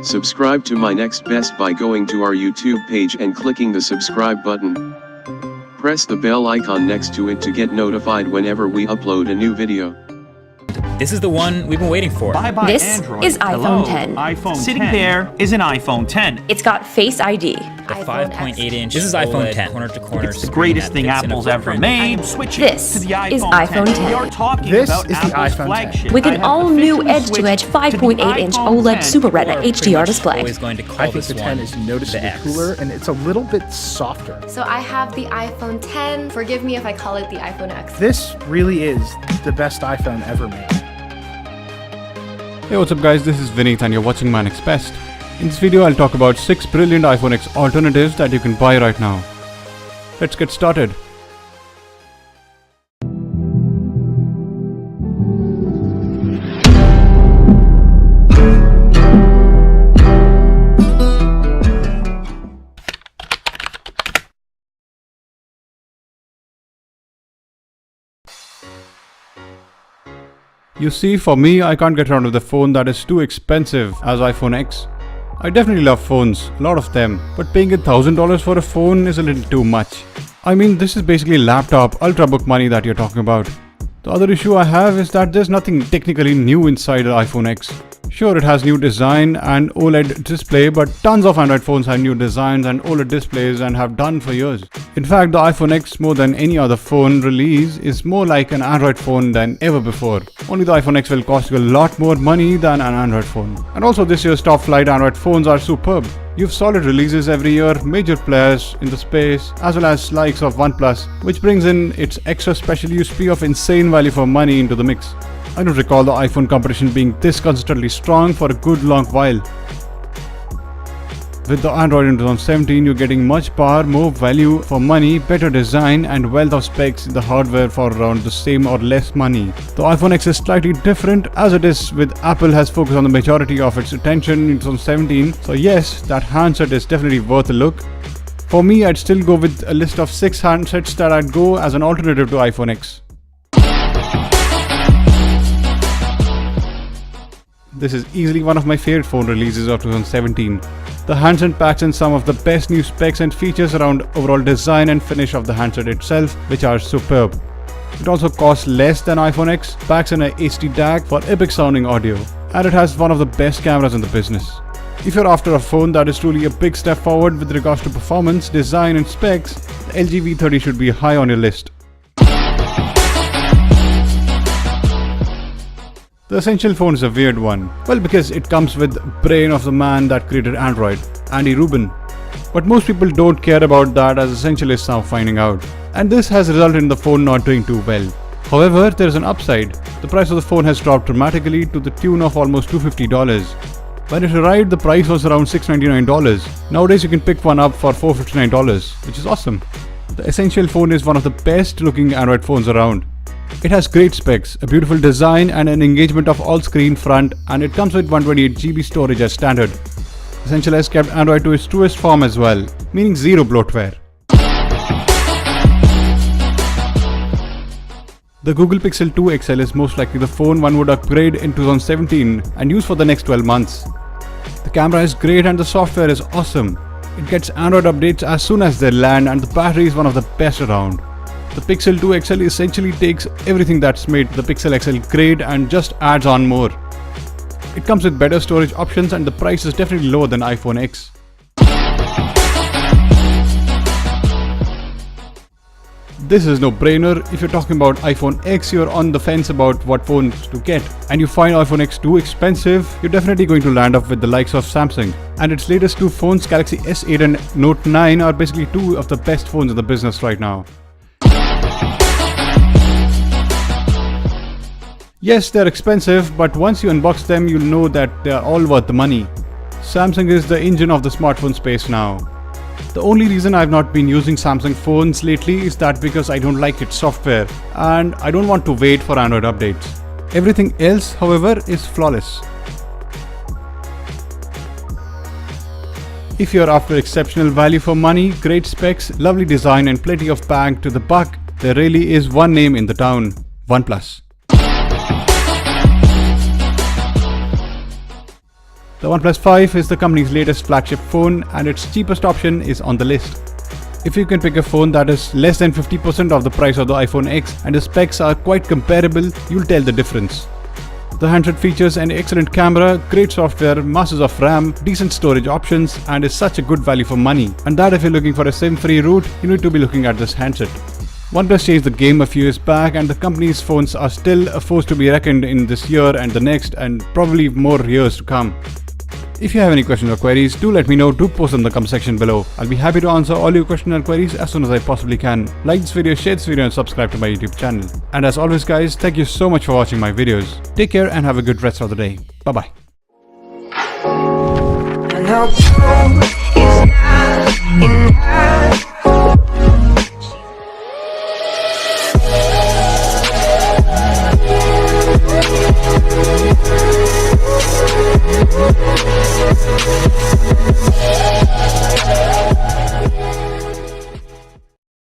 Subscribe to my next best by going to our YouTube page and clicking the subscribe button. Press the bell icon next to it to get notified whenever we upload a new video. This is the one we've been waiting for. Bye-bye, This Android. is iPhone Hello, 10. iPhone Sitting 10. there is an iPhone 10. It's got Face ID. The 5.8-inch. This is iPhone 10. Corner to corner. It's the greatest thing Apple's ever made. Switching This to the iPhone is iPhone 10. We are talking This about is the Apple's iPhone 10. flagship. With I an have all-new officially edge-to-edge switched to the 5.8-inch iPhone OLED 10. Super Retina Pretty HDR much display. Always going to call I think this the one 10 is noticeably the X. cooler and it's a little bit softer. So I have the iPhone 10. Forgive me if I call it the iPhone X. This really is the best iPhone ever made. Hey, what's up guys, this is Vineet and you're watching my next best. In this video I'll talk about 6 brilliant iPhone X alternatives that you can buy right now. Let's get started. You see, for me, I can't get around with a phone that is too expensive as iPhone X. I definitely love phones, a lot of them, but paying $1,000 for a phone is a little too much. I mean, this is basically laptop, ultrabook money that you're talking about. The other issue I have is that there's nothing technically new inside the iPhone X. Sure, it has new design and OLED display, but tons of Android phones have new designs and OLED displays and have done for years. In fact, the iPhone X, more than any other phone release, is more like an Android phone than ever before. Only the iPhone X will cost you a lot more money than an Android phone. And also this year's top flight Android phones are superb. You have solid releases every year, major players in the space, as well as likes of OnePlus, which brings in its extra special USP of insane value for money into the mix. I don't recall the iPhone competition being this consistently strong for a good long while. With the Android in 2017, you're getting much power, more value for money, better design and wealth of specs in the hardware for around the same or less money. The iPhone X is slightly different as it is with Apple has focused on the majority of its attention in 2017. So yes, that handset is definitely worth a look. For me, I'd still go with a list of 6 handsets that I'd go as an alternative to iPhone X. This is easily one of my favorite phone releases of 2017. The handset packs in some of the best new specs and features around overall design and finish of the handset itself, which are superb. It also costs less than iPhone X, packs in a HD TAGG for epic sounding audio, and it has one of the best cameras in the business. If you're after a phone that is truly a big step forward with regards to performance, design and specs, the LG V30 should be high on your list. The Essential phone is a weird one. Well, because it comes with brain of the man that created Android, Andy Rubin. But most people don't care about that, as Essential is now finding out. And this has resulted in the phone not doing too well. However, there is an upside. The price of the phone has dropped dramatically to the tune of almost $250. When it arrived, the price was around $699. Nowadays you can pick one up for $459, which is awesome. The Essential phone is one of the best looking Android phones around. It has great specs, a beautiful design and an engagement of all-screen front, and it comes with 128GB storage as standard. Essential has kept Android to its truest form as well, meaning zero bloatware. The Google Pixel 2 XL is most likely the phone one would upgrade in 2017 and use for the next 12 months. The camera is great and the software is awesome. It gets Android updates as soon as they land, and the battery is one of the best around. The Pixel 2 XL essentially takes everything that's made the Pixel XL great and just adds on more. It comes with better storage options and the price is definitely lower than iPhone X. This is no brainer. If you're talking about iPhone X, you're on the fence about what phones to get, and you find iPhone X too expensive, you're definitely going to land up with the likes of Samsung. And its latest two phones, Galaxy S8 and Note 9, are basically two of the best phones in the business right now. Yes, they're expensive, but once you unbox them, you'll know that they're all worth the money. Samsung is the engine of the smartphone space now. The only reason I've not been using Samsung phones lately is that because I don't like its software and I don't want to wait for Android updates. Everything else, however, is flawless. If you're after exceptional value for money, great specs, lovely design and plenty of bang to the buck, there really is one name in the town: OnePlus. The OnePlus 5 is the company's latest flagship phone and its cheapest option is on the list. If you can pick a phone that is less than 50% of the price of the iPhone X and the specs are quite comparable, you'll tell the difference. The handset features an excellent camera, great software, masses of RAM, decent storage options and is such a good value for money. And that if you're looking for a SIM-free route, you need to be looking at this handset. OnePlus changed the game a few years back and the company's phones are still a force to be reckoned in this year and the next and probably more years to come. If you have any questions or queries, do let me know, do post in the comment section below. I'll be happy to answer all your questions and queries as soon as I possibly can. Like this video, share this video and subscribe to my YouTube channel. And as always guys, thank you so much for watching my videos. Take care and have a good rest of the day. Bye bye. We'll be right back.